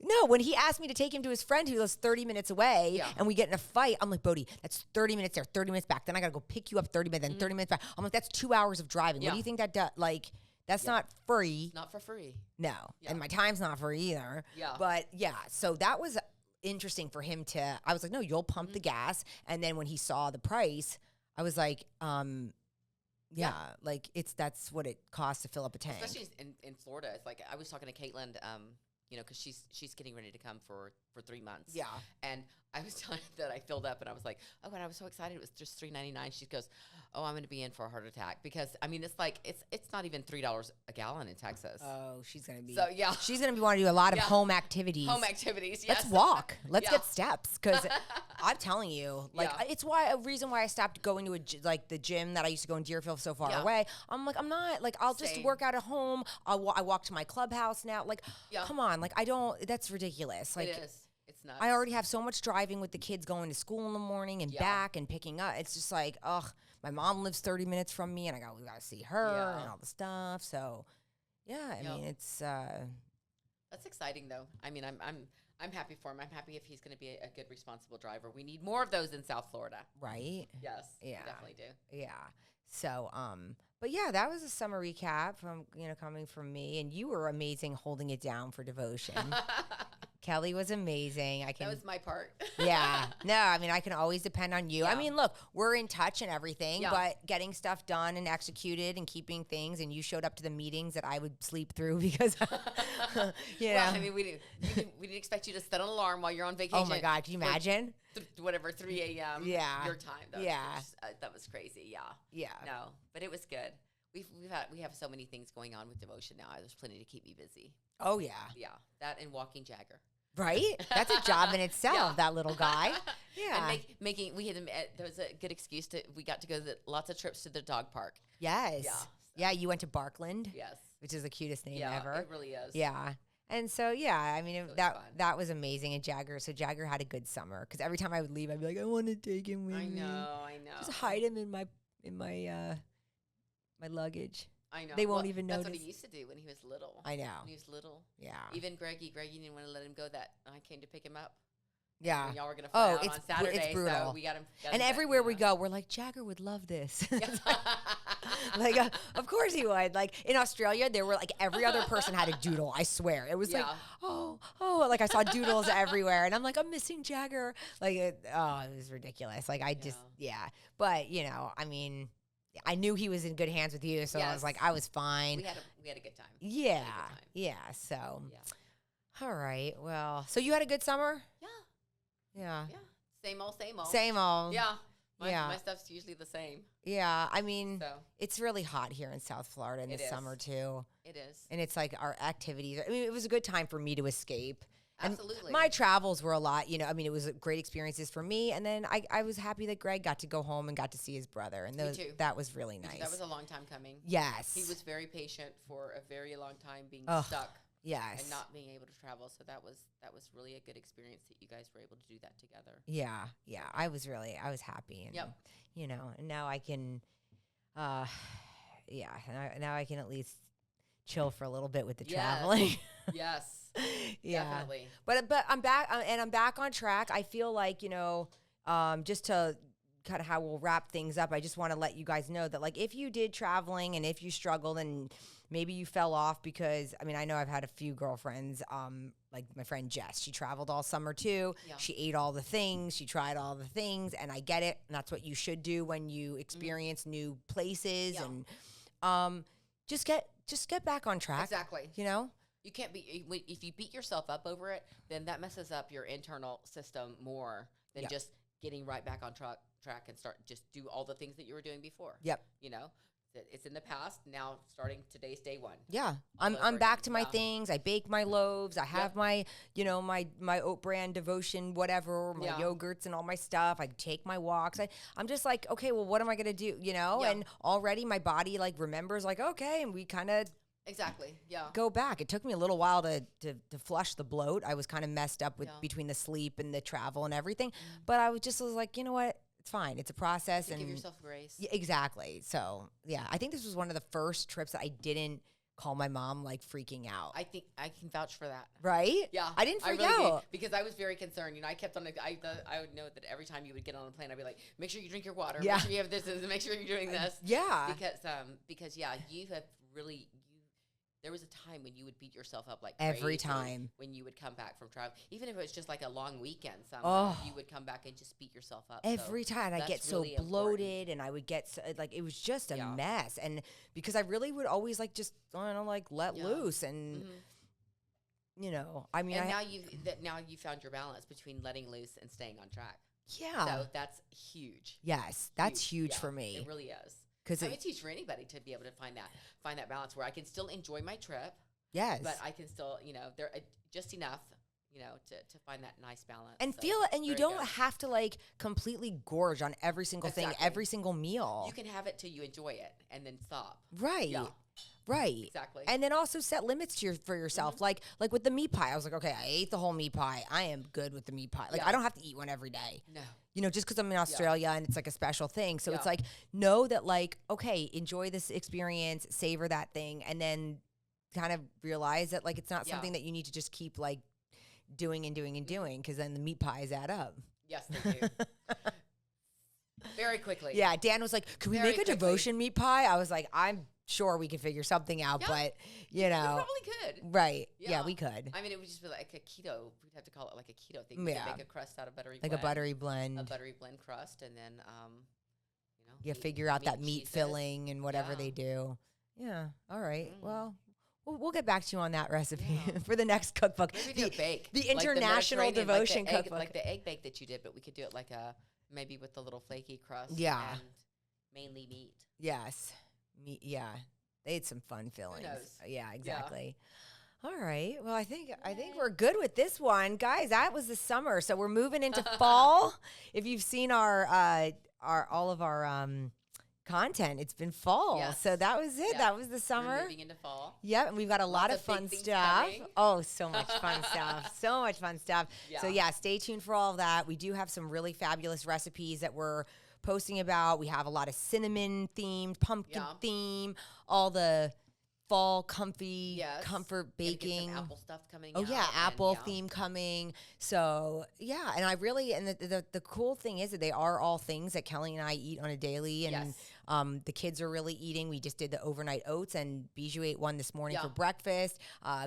No, when he asked me to take him to his friend who lives 30 minutes away and we get in a fight, I'm like, Bodie, that's 30 minutes there, 30 minutes back. Then I got to go pick you up 30 minutes, then 30 minutes back. I'm like, that's 2 hours of driving. What do you think that does? Like, that's not free. Not for free. No. Yeah. And my time's not free either. Yeah. But yeah, so that was interesting for him to, I was like, no, you'll pump the gas. And then when he saw the price, I was like, like that's what it costs to fill up a tank. Especially in Florida. It's like, I was talking to Caitlin, because she's getting ready to come for 3 months. Yeah. And I was telling her that I filled up and I was like, oh, and I was so excited. It was just $3.99. She goes, oh, I'm going to be in for a heart attack because I mean, it's like, it's not even $3 a gallon in Texas. Oh, she's going to be, she's going to be wanting to do a lot of home activities. Home activities. Yes. Let's walk. Let's get steps. Cause I'm telling you, like, it's a reason why I stopped going to the gym that I used to go in Deerfield so far away. I'm like, I'm not like, I'll just work out at home. I walk to my clubhouse now. Like, come on. Like, that's ridiculous. Like, it is. It's nuts. I already have so much driving with the kids going to school in the morning and back and picking up. It's just like, ugh, my mom lives 30 minutes from me and we got to see her and all the stuff. So, I mean, it's that's exciting though. I mean, I'm happy for him. I'm happy if he's going to be a good, responsible driver. We need more of those in South Florida. Right? Yes. Yeah. We definitely do. Yeah. So, but yeah, that was a summer recap from, coming from me, and you were amazing holding it down for devotion. Kelly was amazing. That was my part. Yeah. No, I mean, I can always depend on you. Yeah. I mean, look, we're in touch and everything, but getting stuff done and executed and keeping things, and you showed up to the meetings that I would sleep through because, Well, I mean, we didn't expect you to set an alarm while you're on vacation. Oh my God, can you imagine? 3 a.m. Yeah. Your time. That was crazy. Yeah. Yeah. No, but it was good. We have so many things going on with devotion now. There's plenty to keep me busy. Oh yeah. Yeah. That and walking Jagger. Right? That's a job in itself, that little guy. Yeah. And there was a good excuse we got to go lots of trips to the dog park. Yes. Yeah. So. Yeah, you went to Barkland. Yes. Which is the cutest name ever. It really is. Yeah. And so, I mean, that was amazing. And Jagger had a good summer because every time I would leave, I'd be like, I want to take him with me. I know. Just hide him in my luggage. I know. They won't even notice. That's what he used to do when he was little. I know. When he was little. Yeah. Even Greggy didn't want to let him go that I came to pick him up. Yeah. And y'all were going to fly out on Saturday. It's brutal. So we got him. And everywhere we go, we're like, Jagger would love this. Like, of course he would. Like, in Australia, there were, like, every other person had a doodle, I swear. It was like, like, I saw doodles everywhere. And I'm like, I'm missing Jagger. Like, it was ridiculous. Like, But, I mean, I knew he was in good hands with you, so I was like, I was fine. We had a good time. Yeah. So, all right. Well, so you had a good summer? Yeah. Same old. Same old. Yeah. My stuff's usually the same. Yeah. I mean, it's really hot here in South Florida in the summer too. It is. And it's like our activities. I mean, it was a good time for me to escape. Absolutely. And my travels were a lot, I mean, it was great experiences for me. And then I was happy that Greg got to go home and got to see his brother. And that was really nice. That was a long time coming. Yes. He was very patient for a very long time being stuck. Yes. And not being able to travel. So that was really a good experience that you guys were able to do that together. Yeah. Yeah. I was happy. And, and now I can, now I can at least chill for a little bit with the traveling. Yes. Yeah. Definitely. But I'm back and I'm back on track. I feel like, just to kind of how we'll wrap things up, I just want to let you guys know that like if you did traveling and if you struggled and maybe you fell off because I know I've had a few girlfriends, like my friend Jess, she traveled all summer too. Yeah. She ate all the things, she tried all the things, and I get it. And that's what you should do when you experience new places and just get back on track. Exactly. You can't be if you beat yourself up over it, then that messes up your internal system more than just getting right back on track and just do all the things that you were doing before. Yep. It's in the past. Now starting today's day one. Yeah. All I'm over back again. to my Yeah. things. I bake my loaves. I have my, my oat bran devotion, whatever, my yogurts and all my stuff. I take my walks. I'm just like, okay, well, what am I going to do? And already my body like remembers like, okay. And we kind of Exactly. Yeah. go back. It took me a little while to flush the bloat. I was kind of messed up with between the sleep and the travel and everything. But I was like, you know what? It's fine. It's a process. To and give yourself grace. Yeah, exactly. So yeah, I think this was one of the first trips that I didn't call my mom like freaking out. I think I can vouch for that. Right? Yeah. I didn't freak really out. did, because I was very concerned. I kept on, I would know that every time you would get on a plane, I'd be like, make sure you drink your water. Yeah. Make sure you have this, and make sure you're doing this. Yeah. Because you have really, there was a time when you would beat yourself up like Every crazy time. when you would come back from travel, even if it was just like a long weekend somewhere, you would come back and just beat yourself up. Every So time. I that's get so really bloated important. and I would get so, like, it was just a Yeah. mess. And because I really would always like just, let Yeah. loose. And, Mhm. I now you found your balance between letting loose and staying on track. yeah. So that's huge. Yes. That's huge Yeah, for me. It really is. Because I would teach for anybody to be able to find that balance where I can still enjoy my trip, yes. but I can still, there just enough, to find that nice balance. And So, feel it, and you very don't good. have to like completely gorge on every single thing, Exactly. every single meal. You can have it till you enjoy it and then stop. Right. Yeah. Right. Exactly. And then also set limits for yourself. Like with the meat pie, I was like, okay, I ate the whole meat pie. I am good with the meat pie. Like Yeah. I don't have to eat one every day. No. Just because I'm in Australia and it's like a special thing. So it's Yeah. like, know that like, okay, enjoy this experience, savor that thing, and then kind of realize that like it's not Yeah. something that you need to just keep like doing and doing and doing, because then the meat pies add up. Yes, they do. Very quickly. Yeah, Dan was like, "Can we Very make a quickly. devotion meat pie?" I was like, "I'm sure we can figure something out," Yeah. but You probably could. right? Yeah. Yeah. We could I mean, it would just be like a keto. We'd have to call it like a keto thing. We could Yeah. make a crust out of buttery like blend. a buttery blend. A buttery blend crust, and then, Yeah, figure out that meat cheeses. filling and whatever Yeah. they do. Yeah. All right. Mm. Well, we'll get back to you on that recipe Yeah. for the next cookbook. Maybe do a bake. the like International Mediterranean, Devotion like the egg, Cookbook. like the egg bake that you did, but we could do it like maybe with the little flaky crust. Yeah. And mainly meat. Yes. Meat. Yeah. They had some fun fillings. knows? Yeah. Exactly. All right. Well, I think we're good with this one, guys. That was the summer, so we're moving into fall. If you've seen our all of our content, it's been fall. Yes. So that was it. Yeah. That was the We're summer. moving into fall. Yep, and we've got a lot Lots of of big fun things stuff. coming. Oh, so much fun stuff. So much fun stuff. So Yeah. stay tuned for all of that. We do have some really fabulous recipes that we're posting about. We have a lot of cinnamon themed, pumpkin Yeah. theme, all the fall comfy Yes. comfort Gonna get baking. some apple stuff coming Oh out. yeah, and, apple theme coming. So yeah, and I really and the cool thing is that they are all things that Kelly and I eat on a daily, and Yes. the kids are really eating. We just did the overnight oats, and Bijou ate one this morning for Yeah. breakfast.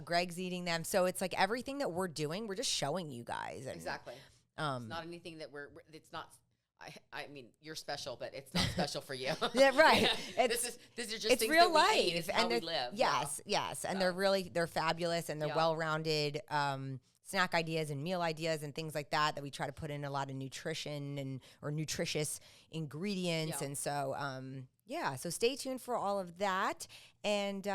Greg's eating them, so it's like everything that we're doing, we're just showing you guys. And, Exactly. Um, It's not anything that it's not. I mean, you're special, but it's not special for you. Yeah, right. These are just it's things real that we life, eat. It's and how we they're- live. Yes, and they're fabulous, and they're Yeah. well-rounded snack ideas and meal ideas and things like that we try to put in a lot of nutrition or nutritious ingredients, Yeah. and so so stay tuned for all of that, and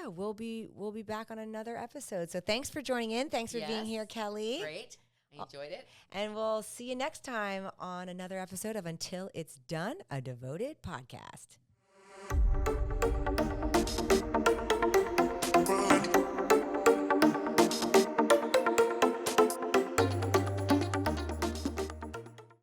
we'll be back on another episode. So thanks for joining in. Thanks for being Yes. here, Kelly. Great. I enjoyed it. And we'll see you next time on another episode of Until It's Done, a Devoted podcast.